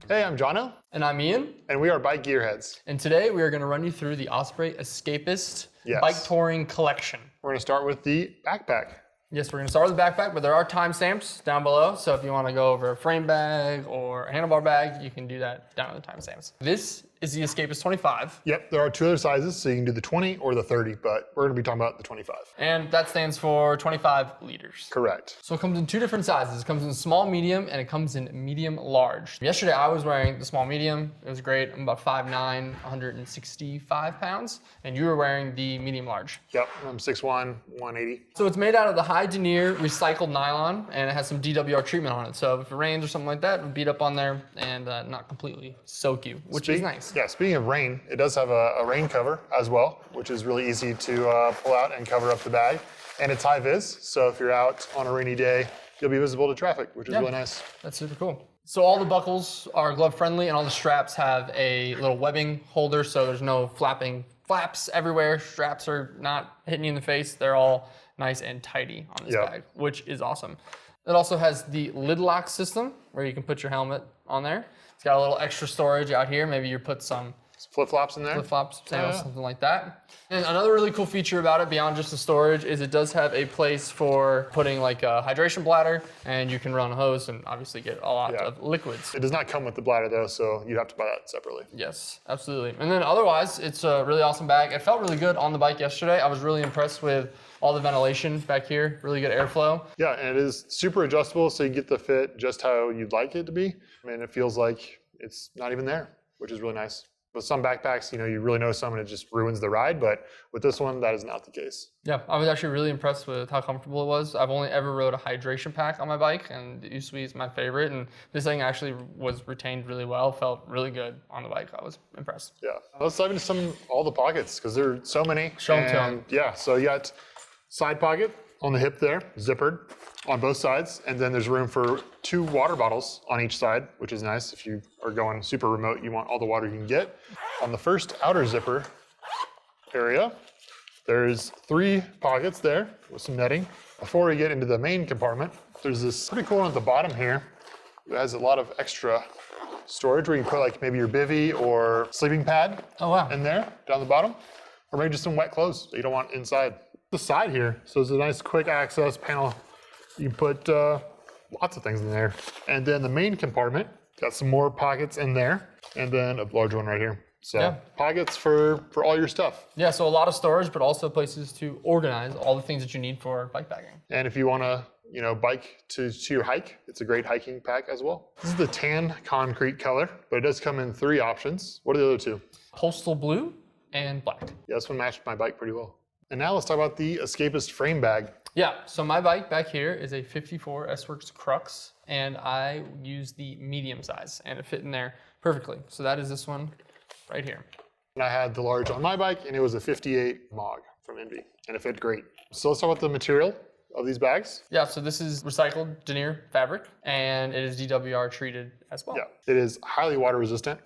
Hey, I'm Jono. And I'm Ian. And we are Bike Gearheads. And today we are going to run you through the Osprey Escapist Bike Touring Collection. We're going to start with the backpack. Yes, we're going to start with the backpack, but there are timestamps down below. So if you want to go over a frame bag or a handlebar bag, you can do that down in the timestamps. This is the Escapist 25. Yep, there are two other sizes, so you can do the 20 or the 30, but we're going to be talking about the 25. And that stands for 25 liters. Correct. So it comes in two different sizes. It comes in small, medium, and it comes in medium large. Yesterday I was wearing the small medium. It was great. I'm about 5'9", 165 pounds. And you were wearing the medium large. Yep, I'm 6'1", 180. So it's made out of the high denier recycled nylon, and it has some DWR treatment on it. So if it rains or something like that, it'll beat up on there and not completely soak you, which is nice. Yeah, speaking of rain, it does have a rain cover as well, which is really easy to pull out and cover up the bag. And it's high vis, so if you're out on a rainy day, you'll be visible to traffic, which is really nice. That's super cool. So all the buckles are glove friendly, and all the straps have a little webbing holder, so there's no flaps everywhere. Straps are not hitting you in the face. They're all nice and tidy on this bag, which is awesome. It also has the lid lock system where you can put your helmet on there. It's got a little extra storage out here. Maybe you put some flip-flops in there? Flip-flops, sandals, something like that. And another really cool feature about it, beyond just the storage, is it does have a place for putting like a hydration bladder, and you can run a hose and obviously get a lot of liquids. It does not come with the bladder though, so you have to buy that separately. Yes, absolutely. And then otherwise, it's a really awesome bag. It felt really good on the bike yesterday. I was really impressed with all the ventilation back here, really good airflow. Yeah, and it is super adjustable, so you get the fit just how you'd like it to be. I mean, it feels like it's not even there, which is really nice. With some backpacks, you know, you really know some and it just ruins the ride, but with this one, that is not the case. Yeah, I was actually really impressed with how comfortable it was. I've only ever rode a hydration pack on my bike, and the Usui is my favorite, and this thing actually was retained really well, felt really good on the bike. I was impressed. Yeah, let's dive into all the pockets, because there are so many. Show them to them. Yeah, so you got side pocket on the hip there, zippered on both sides, and then there's room for 2 water bottles on each side, which is nice. If you are going super remote, you want all the water you can get. On the first outer zipper area, there's 3 pockets there with some netting. Before we get into the main compartment, there's this pretty cool one at the bottom here. It has a lot of extra storage where you can put like maybe your bivy or sleeping pad in there, down the bottom, or maybe just some wet clothes that you don't want inside. The side here, so it's a nice quick access panel. You can put lots of things in there. And then the main compartment, got some more pockets in there, and then a large one right here. So pockets for all your stuff. Yeah, so a lot of storage, but also places to organize all the things that you need for bikepacking. And if you want to, you know, bike to your hike, it's a great hiking pack as well. This is the tan concrete color, but it does come in 3 options. What are the other 2? Postal blue and black. Yeah, this one matched my bike pretty well. And now let's talk about the Escapist Frame Bag. Yeah, so my bike back here is a 54 S-Works Crux, and I use the medium size, and it fit in there perfectly. So that is this one right here. And I had the large on my bike, and it was a 58 Mog from Envy, and it fit great. So let's talk about the material of these bags. Yeah, so this is recycled denier fabric, and it is DWR treated as well. Yeah, it is highly water resistant.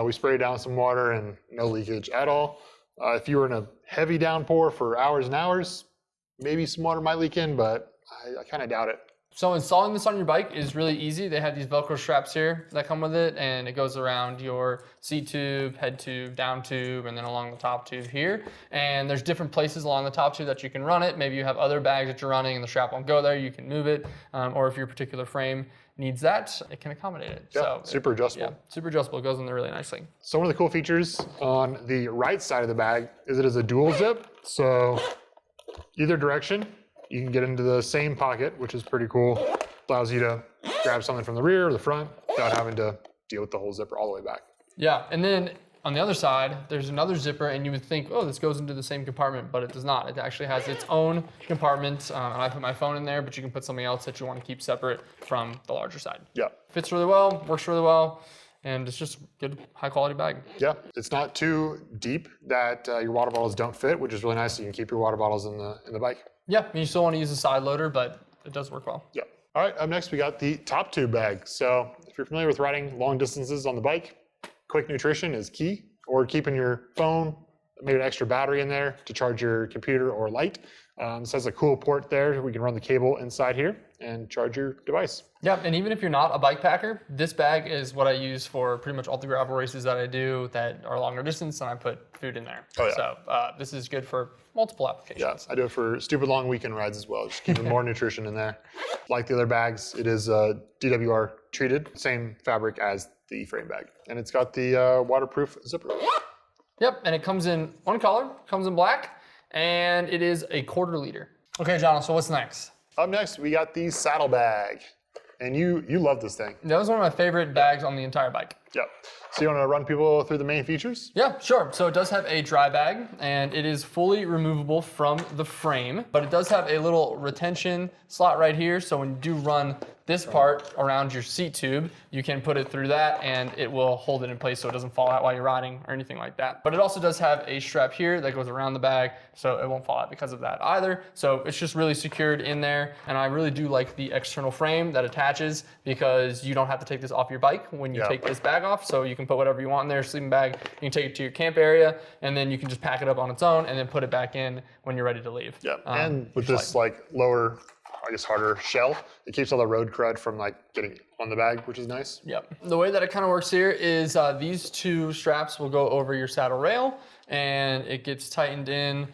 We sprayed down some water and no leakage at all. If you were in a heavy downpour for hours and hours, maybe some water might leak in, but I kind of doubt it. So installing this on your bike is really easy. They have these Velcro straps here that come with it, and it goes around your seat tube, head tube, down tube, and then along the top tube here. And there's different places along the top tube that you can run it. Maybe you have other bags that you're running and the strap won't go there, you can move it. Or if your particular frame needs that, it can accommodate it. Yeah, so super adjustable. Yeah, super adjustable. It goes in there really nicely. So one of the cool features on the right side of the bag is it is a dual zip. So either direction, you can get into the same pocket, which is pretty cool. Allows you to grab something from the rear or the front without having to deal with the whole zipper all the way back. Yeah, and then on the other side, there's another zipper, and you would think, oh, this goes into the same compartment, but it does not. It actually has its own compartment, and I put my phone in there, but you can put something else that you want to keep separate from the larger side. Yeah. Fits really well, works really well, and it's just a good, high-quality bag. Yeah, it's not too deep that your water bottles don't fit, which is really nice. So you can keep your water bottles in the bike. Yeah, and you still want to use a side loader, but it does work well. Yeah. All right, up next we got the Top Tube Bag. So if you're familiar with riding long distances on the bike, quick nutrition is key, or keeping your phone, maybe an extra battery in there to charge your computer or light. This has a cool port there. We can run the cable inside here. and charge your device. Yep, and even if you're not a bike packer, this bag is what I use for pretty much all the gravel races that I do that are longer distance, and I put food in there. Oh, yeah. So this is good for multiple applications. Yeah, I do it for stupid long weekend rides as well, just keeping more nutrition in there. Like the other bags, it is DWR treated, same fabric as the frame bag. And it's got the waterproof zipper. Yep, and it comes in one color, comes in black, and it is a 1/4 liter. Okay, John, so what's next? Up next, we got the saddle bag. And you love this thing. That was one of my favorite bags on the entire bike. Yep. So you want to run people through the main features? Yeah, sure. So it does have a dry bag, and it is fully removable from the frame, but it does have a little retention slot right here. So when you do run this part around your seat tube, you can put it through that and it will hold it in place so it doesn't fall out while you're riding or anything like that. But it also does have a strap here that goes around the bag, so it won't fall out because of that either. So it's just really secured in there. And I really do like the external frame that attaches because you don't have to take this off your bike when you take this bag off. So you can put whatever you want in there, sleeping bag, you can take it to your camp area, and then you can just pack it up on its own and then put it back in when you're ready to leave. Yeah, and with this like lower, I guess harder shell, it keeps all the road crud from like getting on the bag, which is nice. Yep. The way that it kind of works here is these two straps will go over your saddle rail and it gets tightened in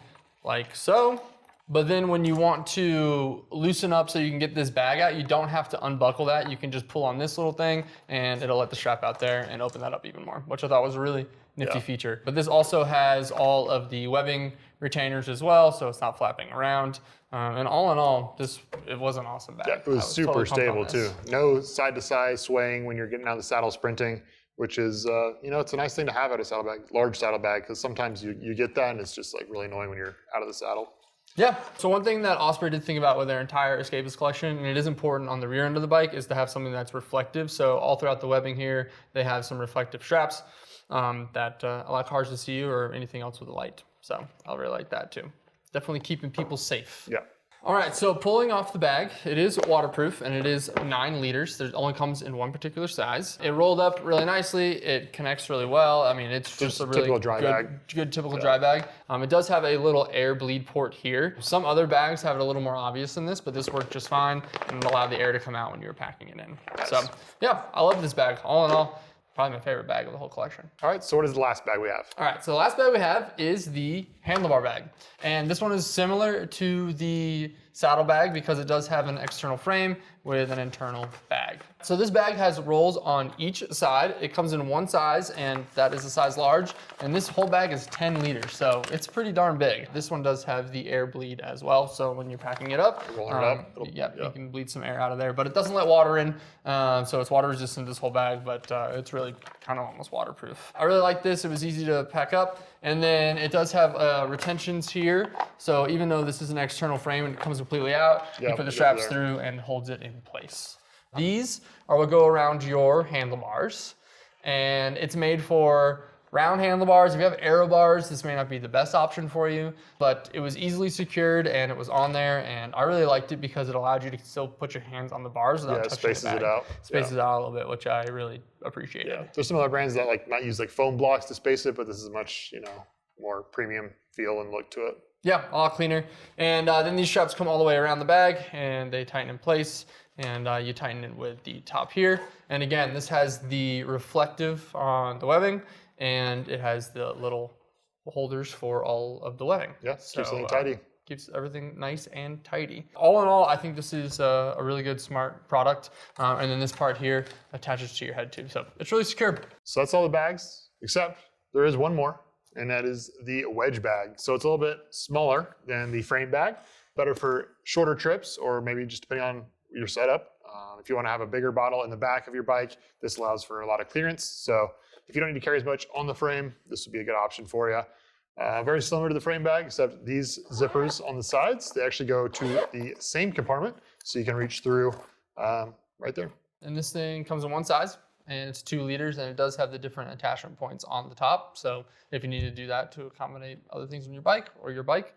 like so. But then when you want to loosen up so you can get this bag out, you don't have to unbuckle that. You can just pull on this little thing and it'll let the strap out there and open that up even more, which I thought was a really nifty feature. But this also has all of the webbing retainers as well, so it's not flapping around. And all in all, it was an awesome bag. Yeah, it was super stable too. No side to side swaying when you're getting out of the saddle sprinting, which is, it's a nice thing to have out of a saddle bag, large saddle bag, because sometimes you get that and it's just like really annoying when you're out of the saddle. Yeah, so one thing that Osprey did think about with their entire Escapist collection, and it is important on the rear end of the bike, is to have something that's reflective. So all throughout the webbing here, they have some reflective straps that allow cars to see you or anything else with a light. So I really like that too. Definitely keeping people safe. Yeah. All right, so pulling off the bag, it is waterproof and it is 9 liters. It only comes in one particular size. It rolled up really nicely. It connects really well. I mean, it's just a really typical dry bag. Good typical dry bag. It does have a little air bleed port here. Some other bags have it a little more obvious than this, but this worked just fine and it allowed the air to come out when you were packing it in. Nice. So yeah, I love this bag. All in all, probably my favorite bag of the whole collection. All right, so what is the last bag we have? All right, so the last bag we have is the handlebar bag. And this one is similar to the saddle bag because it does have an external frame with an internal bag. So this bag has rolls on each side. It comes in one size, and that is a size large. And this whole bag is 10 liters, so it's pretty darn big. This one does have the air bleed as well. So when you're packing it up, you can bleed some air out of there, but it doesn't let water in. So it's water resistant, this whole bag, but it's really kind of almost waterproof. I really like this. It was easy to pack up. And then it does have retentions here. So even though this is an external frame and it comes completely out, you put the straps through and holds it in place. These are what go around your handlebars. And it's made for round handlebars. If you have aero bars, this may not be the best option for you, but it was easily secured and it was on there. And I really liked it because it allowed you to still put your hands on the bars without touching spaces the bag. it out. Spaces it out a little bit, which I really appreciated. Yeah, there's some other brands that not use like foam blocks to space it, but this is much, more premium feel and look to it. Yeah, a lot cleaner. And then these straps come all the way around the bag and they tighten in place. And you tighten it with the top here. And again, this has the reflective on the webbing and it has the little holders for all of the webbing. Yeah, keeps everything tidy. Keeps everything nice and tidy. All in all, I think this is a really good, smart product. And then this part here attaches to your head too. So it's really secure. So that's all the bags, except there is one more, and that is the wedge bag. So it's a little bit smaller than the frame bag, better for shorter trips or maybe just depending on your setup. If you want to have a bigger bottle in the back of your bike, this allows for a lot of clearance. So if you don't need to carry as much on the frame, this would be a good option for you. Very similar to the frame bag, except these zippers on the sides, they actually go to the same compartment, so you can reach through right there. And this thing comes in one size, and it's 2 liters, and it does have the different attachment points on the top. So if you need to do that to accommodate other things on your bike or your bike,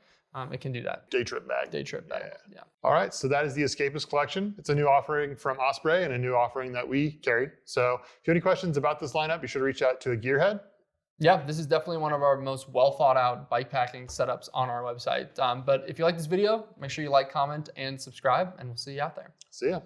it can do that. Day trip bag. Day trip bag, yeah. All right, so that is the Escapist collection. It's a new offering from Osprey and a new offering that we carry. So if you have any questions about this lineup, be sure to reach out to a Gearhead. Yeah, this is definitely one of our most well thought out bike packing setups on our website. But if you like this video, make sure you like, comment, and subscribe, and we'll see you out there. See ya.